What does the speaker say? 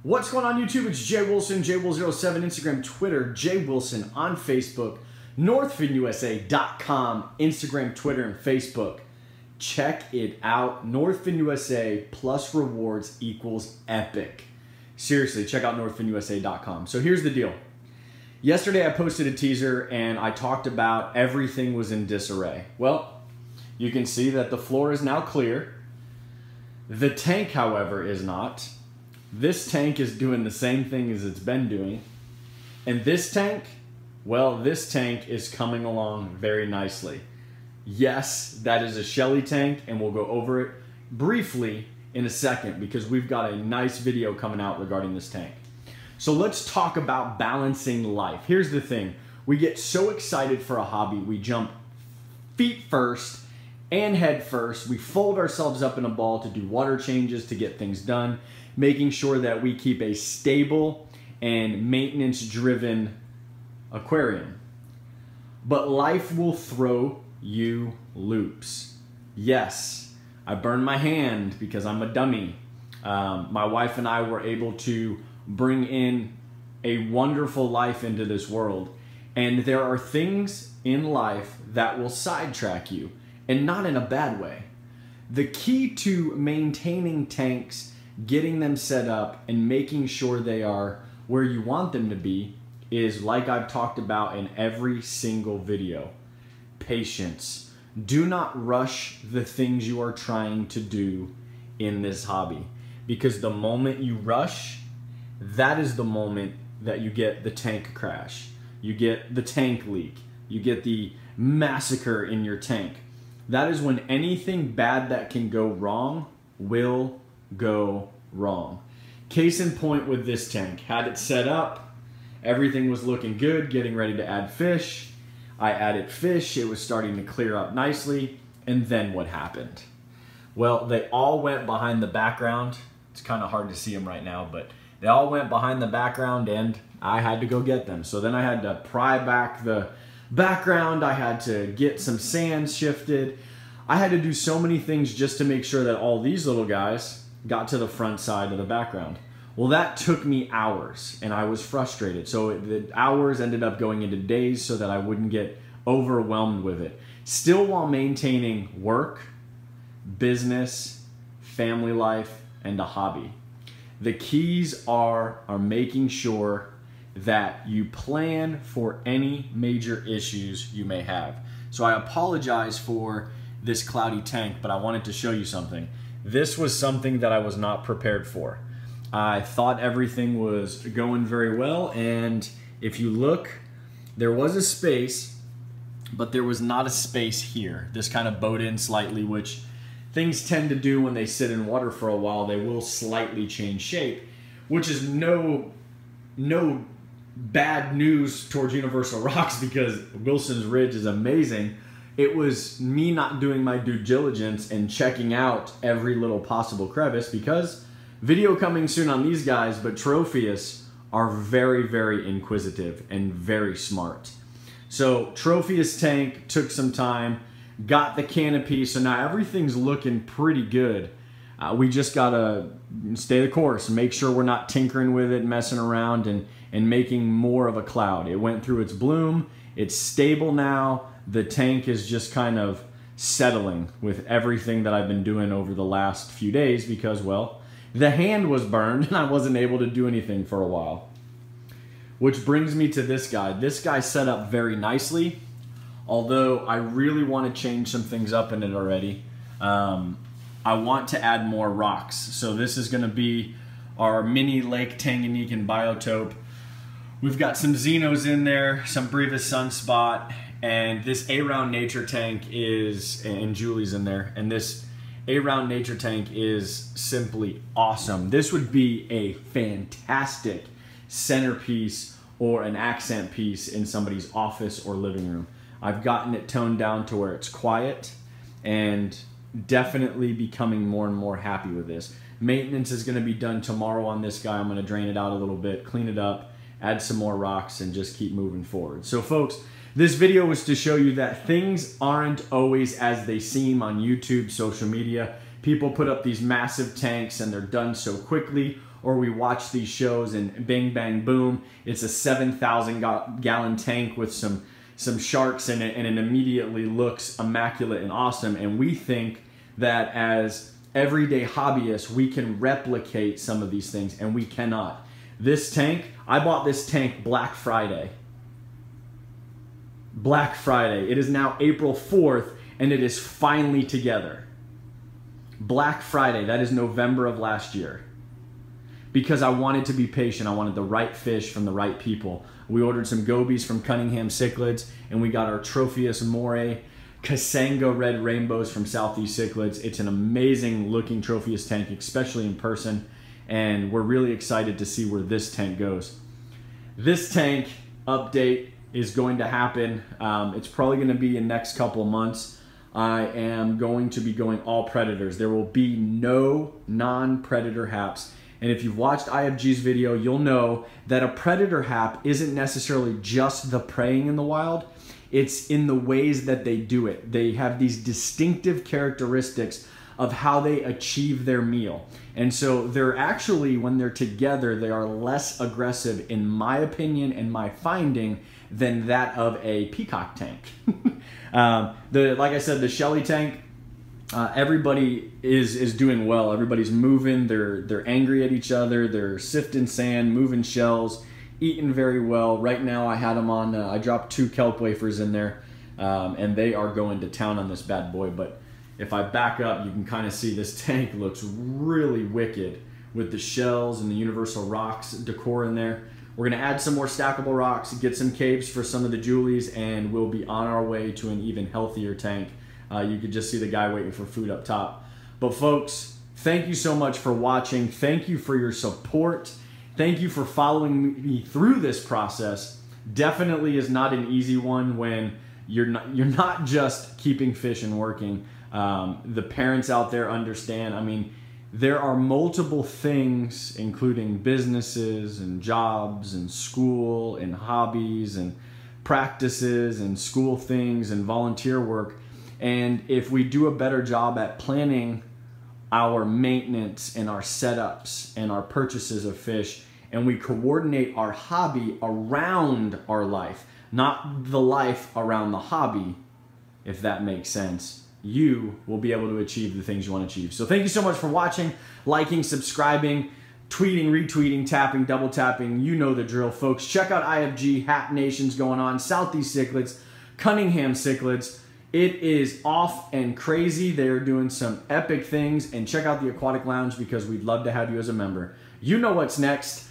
What's going on YouTube? It's Jay Wilson, JWill07, Instagram, Twitter, Jay Wilson on Facebook, Northfinusa.com, Instagram, Twitter, and Facebook. Check it out. Northfinusa plus rewards equals epic. Seriously, check out Northfinusa.com. So here's the deal. Yesterday I posted a teaser and I talked about everything was in disarray. Well, you can see that the floor is now clear. The tank, however, is not. This tank is doing the same thing as it's been doing. And this tank, well, this tank is coming along very nicely. Yes, that is a Shelly tank, and we'll go over it briefly in a second because we've got a nice video coming out regarding this tank. So let's talk about balancing life. Here's the thing. We get so excited for a hobby, we jump feet first and head first. We fold ourselves up in a ball to do water changes to get things done, making sure that we keep a stable and maintenance-driven aquarium. But life will throw you loops. Yes, I burned my hand because I'm a dummy. My wife and I were able to bring in a wonderful life into this world. And there are things in life that will sidetrack you, and not in a bad way. The key to maintaining tanks, getting them set up, and making sure they are where you want them to be is, like I've talked about in every single video, patience. Do not rush the things you are trying to do in this hobby, because the moment you rush, that is the moment that you get the tank crash. You get the tank leak. You get the massacre in your tank. That is when anything bad that can go wrong will go wrong. Case in point with this tank. Had it set up, everything was looking good, getting ready to add fish. I added fish, it was starting to clear up nicely, and then what happened? Well, they all went behind the background. It's kind of hard to see them right now, but they all went behind the background and I had to go get them. So then I had to pry back the background, I had to get some sand shifted. I had to do so many things just to make sure that all these little guys got to the front side of the background. Well, that took me hours and I was frustrated. So the hours ended up going into days so that I wouldn't get overwhelmed with it. Still while maintaining work, business, family life, and a hobby. The keys are making sure that you plan for any major issues you may have. So I apologize for this cloudy tank, but I wanted to show you something. This was something that I was not prepared for. I thought everything was going very well, and if you look, there was a space, but there was not a space here. This kind of bowed in slightly, which things tend to do when they sit in water for a while. They will slightly change shape, which is no bad news towards Universal Rocks because Wilson's Ridge is amazing. It was me not doing my due diligence and checking out every little possible crevice, because video coming soon on these guys, but Tropheus are very, very inquisitive and very smart. So Tropheus tank took some time, got the canopy, so now everything's looking pretty good. We just gotta stay the course, make sure we're not tinkering with it, messing around, and making more of a cloud. It went through its bloom, it's stable now. The tank is just kind of settling with everything that I've been doing over the last few days because, well, the hand was burned and I wasn't able to do anything for a while. Which brings me to this guy. This guy set up very nicely, although I really want to change some things up in it already. I want to add more rocks. So this is going to be our mini Lake Tanganyika biotope. We've got some Xenos in there, some Brevis Sunspot, and this A-Round Nature tank is, and Julie's in there, and this A-Round Nature tank is simply awesome. This would be a fantastic centerpiece or an accent piece in somebody's office or living room. I've gotten it toned down to where it's quiet and definitely becoming more and more happy with this. Maintenance is going to be done tomorrow on this guy. I'm going to drain it out a little bit, clean it up, add some more rocks, and just keep moving forward. So folks, this video was to show you that things aren't always as they seem on YouTube, social media. People put up these massive tanks and they're done so quickly, or we watch these shows and bang, bang, boom, it's a 7,000 gallon tank with some sharks in it, and it immediately looks immaculate and awesome. And we think that as everyday hobbyists, we can replicate some of these things, and we cannot. This tank, I bought this tank Black Friday. Black Friday. It is now April 4th, and it is finally together. Black Friday, that is November of last year. Because I wanted to be patient, I wanted the right fish from the right people. We ordered some gobies from Cunningham Cichlids, and we got our Tropheus Moray Kasanga Red Rainbows from Southeast Cichlids. It's an amazing looking Tropheus tank, especially in person, and we're really excited to see where this tank goes. This tank update is going to happen. It's probably going to be in the next couple of months. I am going to be going all predators. There will be no non-predator haps. And if you've watched IFG's video, you'll know that a predator hap isn't necessarily just the preying in the wild. It's in the ways that they do it. They have these distinctive characteristics of how they achieve their meal. And so they're actually, when they're together, they are less aggressive, in my opinion and my finding, than that of a peacock tank. Like I said, the Shelly tank, everybody is doing well. Everybody's moving. They're angry at each other. They're sifting sand, moving shells, eating very well. Right now, I had them on. I dropped 2 kelp wafers in there, and they are going to town on this bad boy. But if I back up, you can kind of see this tank looks really wicked with the shells and the universal rocks decor in there. We're going to add some more stackable rocks, get some caves for some of the Julies, and we'll be on our way to an even healthier tank. You could just see the guy waiting for food up top. But folks, thank you so much for watching. Thank you for your support. Thank you for following me through this process. Definitely is not an easy one when you're not just keeping fish and working. The parents out there understand. I mean, there are multiple things, including businesses and jobs and school and hobbies and practices and school things and volunteer work. And if we do a better job at planning our maintenance and our setups and our purchases of fish, and we coordinate our hobby around our life, not the life around the hobby, if that makes sense, you will be able to achieve the things you want to achieve. So thank you so much for watching, liking, subscribing, tweeting, retweeting, tapping, double tapping. You know the drill, folks. Check out IFG, Hat Nations going on, Southeast Cichlids, Cunningham Cichlids. It is off and crazy. They're doing some epic things. And check out the Aquatic Lounge because we'd love to have you as a member. You know what's next.